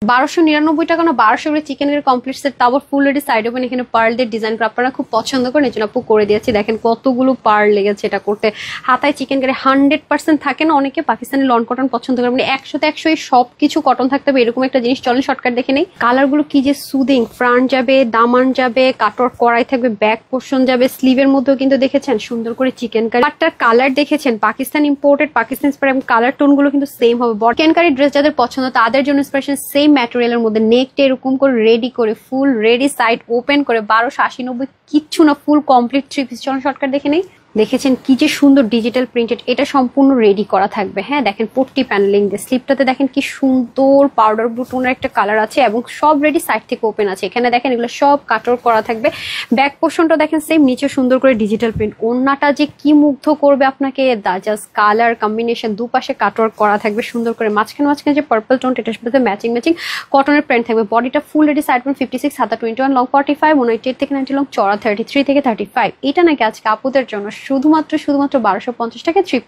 1299 টাকা না 1200 করে চিকেনের কমপ্লিট সেট, তারপর ফুল রেডি সাইড ওপেন, এখানে পার্ল দিয়ে ডিজাইন করে আপনারা খুব পছন্দ করেন, এই জন্য আপু করে দিয়েছি। দেখেন কতগুলো পার্ল লেগেছে এটা করতে, হাতায় চিকেন কারি 100% থাকে না, অনেকে পাকিস্তানি লন কটন পছন্দ করে, মানে 100-তে 100 সব কিছু কটন থাকতে হবে এরকম একটা জিনিস। চলেন শর্টকাট দেখে নেই। কালার গুলো কি যে সুদিং, ফ্রন্ট যাবে, দামান যাবে, কাটওয়ার্ক করাই থাকবে, ব্যাক পোর্শন যাবে, স্লিভের মধ্যেও কিন্তু দেখেছেন সুন্দর করে চিকেন কারি। পাটটার কালার দেখেছেন পাকিস্তান ইম্পোর্টেড, পাকিস্তান ইন্সপায়ার্ড, এবং কালার টোন গুলো কিন্তু সেম হবে। চিকেন কারি ড্রেস যাদের পছন্দ তাদের জন্য ইন্সপিরেশন, সেম ম্যাটেরিয়ালের মধ্যে নেকটা এরকম করে রেডি করে ফুল রেডি সাইড ওপেন করে 1280-90 কিচ্ছু না, ফুল কমপ্লিট 3 পিস। চলুন শর্টকাট দেখে নেই। দেখেছেন কি যে সুন্দর ডিজিটাল প্রিন্টেড, এটা সম্পূর্ণ রেডি করা থাকবে। হ্যাঁ দেখেন পট্টি প্যানেলিং দিয়ে, স্লিপটাতে দেখেন কি সুন্দর পাউডার ব্লু টোনের একটা কালার আছে এবং সব রেডি সাইড থেকে ওপেন আছে। এখানে দেখেন এগুলো সব কাটওয়ার্ক করা থাকবে। ব্যাক পোর্শনটা দেখেন সেম, নিচে সুন্দর করে ডিজিটাল প্রিন্ট। ওড়নাটা যে কি মুগ্ধ করবে আপনাকে, জাস্ট কালার কম্বিনেশন, দুপাশে কাটওয়ার্ক করা থাকবে সুন্দর করে, মাঝখানে যে পার্পল টোন এটার সাথে ম্যাচিং কটনের প্রিন্ট থাকবে। বডিটা ফুল রেডি সাইড 56, হাতা 21, লং 45, 188 থেকে 90, লং চড়া 33 থেকে 35। এটা নাকি আজকে আপুদের জন্য শুধুমাত্র 1250 টাকা 3